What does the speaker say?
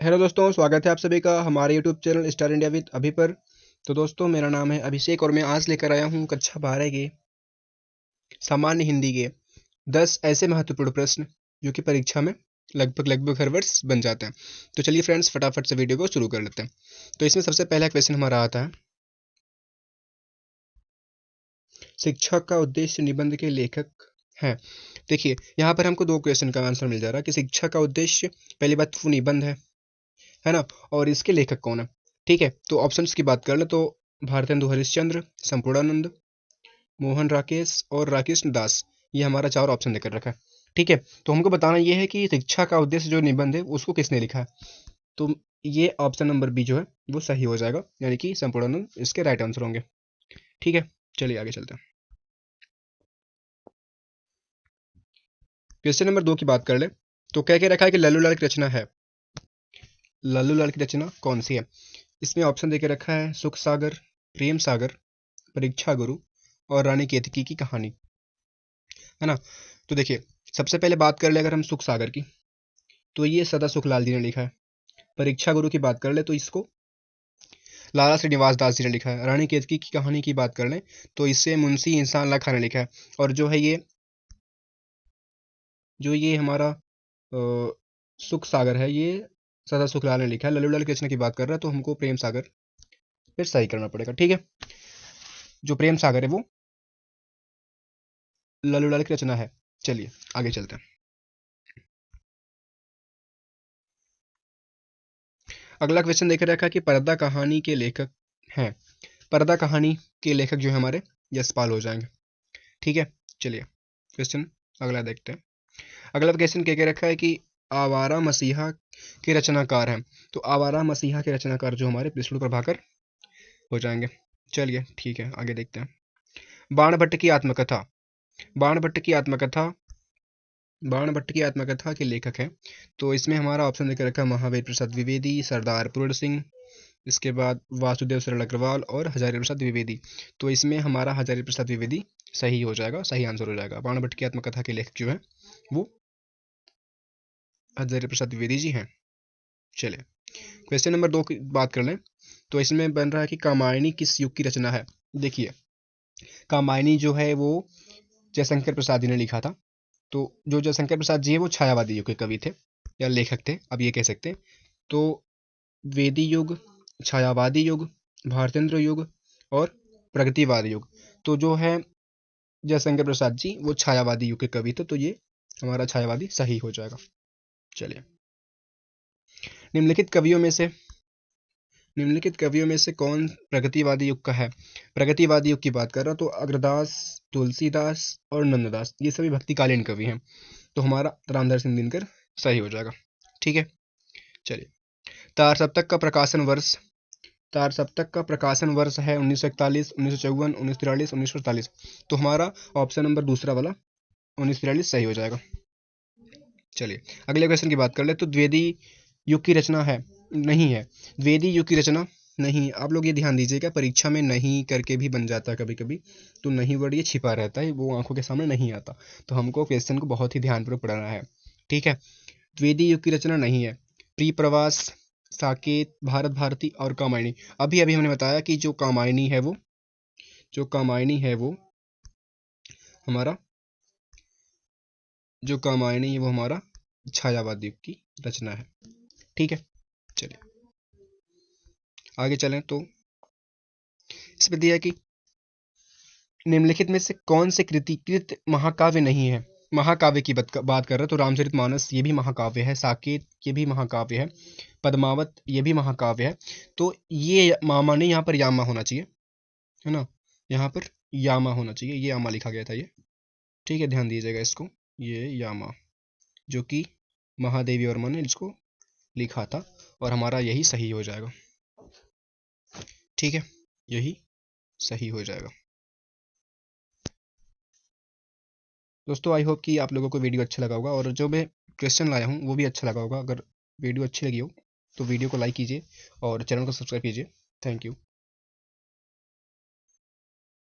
Hello दोस्तों, स्वागत है आप सभी का हमारे YouTube channel star India with अभी पर। तो दोस्तों, मेरा नाम है अभिषेक और मैं आज लेकर आया हूँ कक्षा 12 के सामान्य हिंदी के 10 ऐसे महत्वपूर्ण प्रश्न जो कि परीक्षा में लगभग हर वर्ष बन जाते हैं। तो चलिए फ्रेंड्स, फटाफट से वीडियो को शुरू कर लेते हैं। तो इसमें सबसे पहला क्वेश्चन हमारा आता है, शिक्षक का उद्देश्य निबंध के लेखक हैं। देखिए, यहाँ पर हमको दो क्वेश्चन का आंसर मिल जा रहा है कि शिक्षक का उद्देश्य, पहली बात वो निबंध है ना, और इसके लेखक कौन है। ठीक है, तो ऑप्शंस की बात कर ले तो भारतेंदु हरिश्चंद्र, संपूर्णानंद, मोहन राकेश और राकेश दास, ये हमारा चार ऑप्शन देकर रखा है। ठीक है, तो हमको बताना ये है कि शिक्षा का उद्देश्य जो निबंध है उसको किसने लिखा है। तो ये ऑप्शन नंबर बी जो है वो सही हो जाएगा, यानी कि संपूर्णानंद इसके राइट आंसर होंगे। ठीक है, चलिए आगे चलते हैं। क्वेश्चन नंबर 2 की बात कर ले तो कह के रखा है कि लल्लू की रचना है। लल्लू की रचना कौन सी है। इसमें ऑप्शन देके रखा है सुख सागर, प्रेम सागर, परीक्षा गुरु और रानी केतकी की कहानी, है ना। तो देखिए, सबसे पहले बात कर ले अगर हम सुख सागर की, तो ये सदा सुखलाल जी ने लिखा है। परीक्षा गुरु की बात कर ले तो इसको लाला श्रीनिवास दास जी ने लिखा है। रानी केतकी की कहानी की बात कर ले तो इसे मुंशी इंसान अल्लाह खान ने लिखा है। और जो ये हमारा सुख सागर है, ये सदा सुखलाल ने लिखा है। लल्लू लाल कृष्ण की बात कर रहा है तो हमको प्रेम सागर फिर सही करना पड़ेगा। ठीक है, जो प्रेम सागर है वो लल्लू लाल की रचना है। चलिए आगे चलते हैं। अगला क्वेश्चन देख रखा है कि पर्दा कहानी के लेखक हैं। पर्दा कहानी के लेखक जो है हमारे यशपाल हो जाएंगे। ठीक है, चलिए क्वेश्चन अगला देखते हैं। अगला क्वेश्चन क्या रखा है कि आवारा मसीहा के रचनाकार हैं। तो आवारा मसीहा के रचनाकार जो हमारे विष्णु प्रभाकर हो जाएंगे। चलिए ठीक है, आगे देखते हैं। बाणभट्ट की आत्मकथा, बाणभट्ट की आत्मकथा बाणभट्ट की आत्मकथा के लेखक हैं। तो इसमें हमारा ऑप्शन देकर रखा है महावीर प्रसाद द्विवेदी, सरदार पूर्ण सिंह, इसके बाद वासुदेव सरल अग्रवाल और हजारी प्रसाद द्विवेदी। तो इसमें हमारा हजारी प्रसाद द्विवेदी सही हो जाएगा, सही आंसर हो जाएगा। बाणभट्ट की आत्मकथा के लेखक जो है वो हजारी प्रसाद द्विवेदी जी हैं। चलिए क्वेश्चन नंबर 2 की बात कर लें तो इसमें बन रहा है कि कामायनी किस युग की रचना है। देखिए, कामायनी जो है वो जयशंकर प्रसाद जी ने लिखा था। तो जो जयशंकर प्रसाद जी है वो छायावादी युग के कवि थे या लेखक थे, अब ये कह सकते हैं। तो वेदी युग, छायावादी युग, भारतेंद्र युग और प्रगतिवादी युग। तो जो है जयशंकर प्रसाद जी वो छायावादी युग के कवि थे, तो ये हमारा छायावादी सही हो जाएगा। चलिए, निम्नलिखित कवियों में से निम्नलिखित कवियों में से कौन प्रगतिवादी युग का है। प्रगतिवादी युग की बात कर रहा तो अग्रदास, तुलसीदास और नंददास ये सभी भक्तिकालीन कवि हैं। तो हमारा रामधारी सिंह दिनकर सही हो जाएगा। ठीक है, चलिए। तार सप्तक का प्रकाशन वर्ष, तार सप्तक का प्रकाशन वर्ष है 1941, 1954, 1943, 1948। तो हमारा ऑप्शन नंबर दूसरा वाला 1943 सही हो जाएगा। चलिए अगले क्वेश्चन की बात कर ले तो द्विवेदी युग की रचना है, नहीं है। द्विवेदी युग की रचना नहीं। आप लोग ये ध्यान दीजिएगा, परीक्षा में नहीं करके भी बन जाता है कभी कभी। तो नहीं वर्ड ये छिपा रहता है, वो आंखों के सामने नहीं आता। तो हमको क्वेश्चन को बहुत ही ध्यानपूर्वक पढ़ना है। ठीक है, द्विवेदी युग की रचना नहीं है। प्री प्रवास, साकेत, भारत भारती और कामायनी। अभी अभी हमने बताया कि जो कामायनी है वो हमारा जो कामायनी है वो हमारा छायावाद युग की रचना है। ठीक है, चलिए आगे चलें तो इसमें दिया है कि निम्नलिखित में से कौन से कृत महाकाव्य नहीं है। महाकाव्य की बात कर रहे तो रामचरितमानस ये भी महाकाव्य है, साकेत ये भी महाकाव्य है, पद्मावत ये भी महाकाव्य है। तो ये मामा नहीं, यहाँ पर यामा होना चाहिए, है ना। यहाँ पर यामा होना चाहिए, ये यामा लिखा गया था ये। ठीक है, ध्यान दीजिएगा इसको, ये यामा जो कि महादेवी वर्मा ने इसको लिखा था और हमारा यही सही हो जाएगा। ठीक है, यही सही हो जाएगा। दोस्तों, आई होप कि आप लोगों को वीडियो अच्छा लगा होगा और जो मैं क्वेश्चन लाया हूँ वो भी अच्छा लगा होगा। अगर वीडियो अच्छी लगी हो तो वीडियो को लाइक कीजिए और चैनल को सब्सक्राइब कीजिए। Thank you.